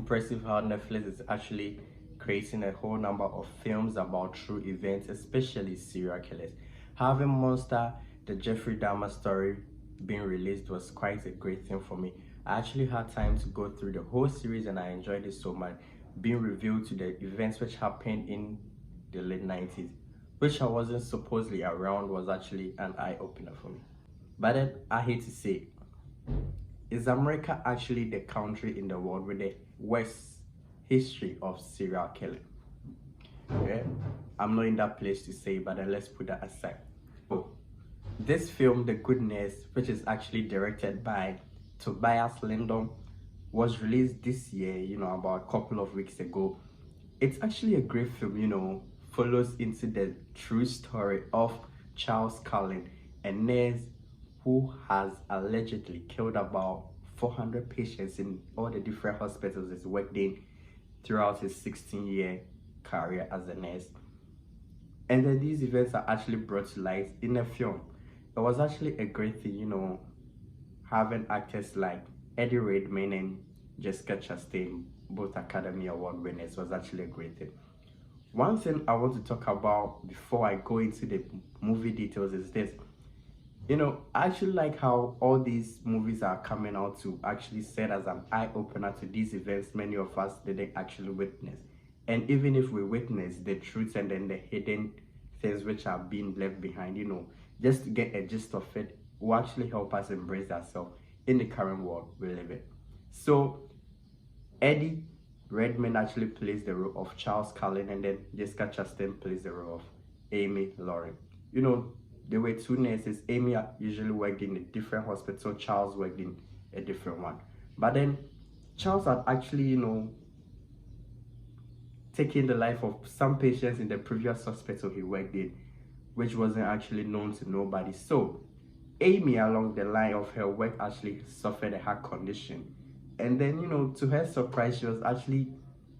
impressive how Netflix is actually creating a whole number of films about true events, especially serial killers. Having Monster, the Jeffrey Dahmer story, being released was quite a great thing for me. I actually had time to go through the whole series and I enjoyed it so much. Being revealed to the events which happened in the late 90s, which I wasn't supposedly around, was actually an eye-opener for me. But then I hate to say, is America actually the country in the world with the worst history of serial killing? Yeah, I'm not in that place to say, but then let's put that aside. Oh, this film, The Goodness, which is actually directed by Tobias Lindon, was released this year, about a couple of weeks ago. It's actually a great film, follows into the true story of Charles Cullen, a nurse who has allegedly killed about 400 patients in all the different hospitals he's worked in throughout his 16-year career as a nurse. And then these events are actually brought to light in a film. It was actually a great thing, having actors like Eddie Redmayne and Jessica Chastain, both Academy Award winners, was actually a great thing. One thing I want to talk about before I go into the movie details is this. I actually like how all these movies are coming out to actually serve as an eye-opener to these events many of us didn't actually witness. And even if we witness the truth and then the hidden things which are being left behind, just to get a gist of it, will actually help us embrace ourselves in the current world we live in. So, Eddie Redmayne actually plays the role of Charles Cullen, and then Jessica Chastain plays the role of Amy Loughren. There were two nurses. Amy usually worked in a different hospital, Charles worked in a different one. But then Charles had actually, taken the life of some patients in the previous hospital he worked in, which wasn't actually known to nobody. So Amy, along the line of her work, actually suffered a heart condition. And then, to her surprise, she was actually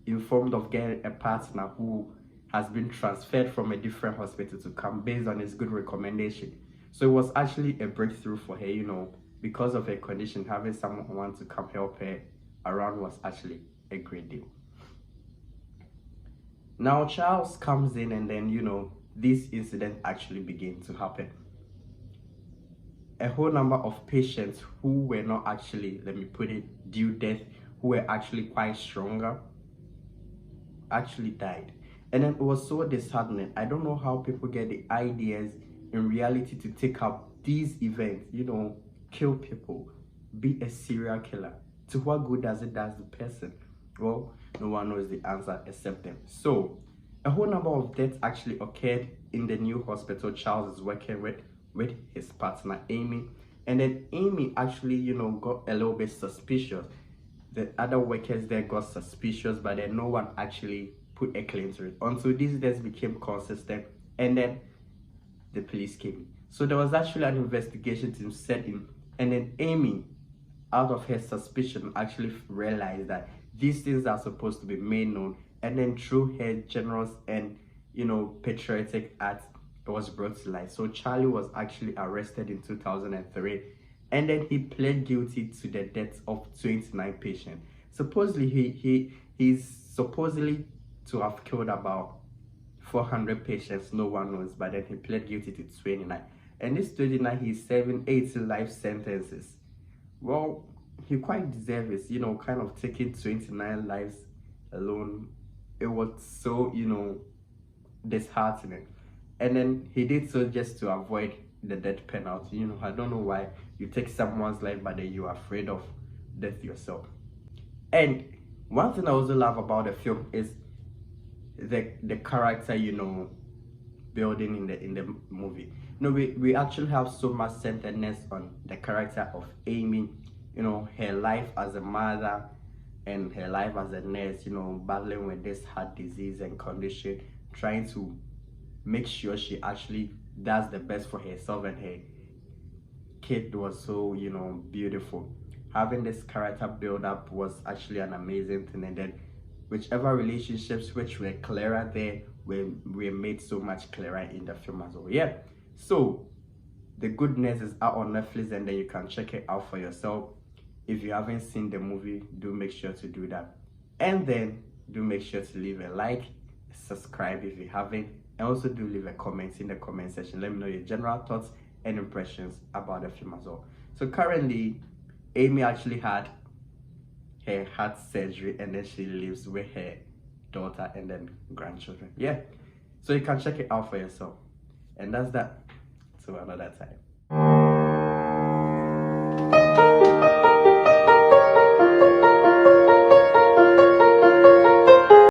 informed of getting a partner who has been transferred from a different hospital to come based on his good recommendation. So it was actually a breakthrough for her, because of her condition, having someone to come help her around was actually a great deal. Now Charles comes in and then, this incident actually begins to happen. A whole number of patients who were not actually, let me put it, due death, who were actually quite stronger, actually died. And then it was so disheartening. I don't know how people get the ideas in reality to take up these events, kill people, be a serial killer. To what good does it do the person? Well, no one knows the answer except them. So, a whole number of deaths actually occurred in the new hospital Charles is working with his partner Amy. And then Amy actually, got a little bit suspicious. The other workers there got suspicious, but then no one actually put a claim to it until these deaths became consistent, and then the police came. So there was actually an investigation team set in, and then Amy, out of her suspicion, actually realized that these things are supposed to be made known, and then through her generous and patriotic act, it was brought to light. So Charlie was actually arrested in 2003, and then he pled guilty to the deaths of 29 patients. Supposedly he's supposedly to have killed about 400 patients, no one knows, but then he pled guilty to 29. And this 29, he's serving 80 life sentences. Well, he quite deserves it, kind of taking 29 lives alone. It was so, disheartening. And then he did so just to avoid the death penalty. I don't know why you take someone's life, but then you're afraid of death yourself. And one thing I also love about the film is the character, building in the movie. We actually have so much centeredness on the character of Amy, her life as a mother and her life as a nurse, battling with this heart disease and condition, trying to make sure she actually does the best for herself and her kid. Was so, beautiful. Having this character build up was actually an amazing thing, and then whichever relationships which were clearer there were made so much clearer in the film as well. Yeah, so The Goodness is out on Netflix, and then you can check it out for yourself. If you haven't seen the movie, do make sure to do that. And then do make sure to leave a like, subscribe if you haven't, and also do leave a comment in the comment section. Let me know your general thoughts and impressions about the film as well. So currently, Amy actually had her heart surgery, and then she lives with her daughter and then grandchildren. Yeah, so you can check it out for yourself. And that's that. Till another time.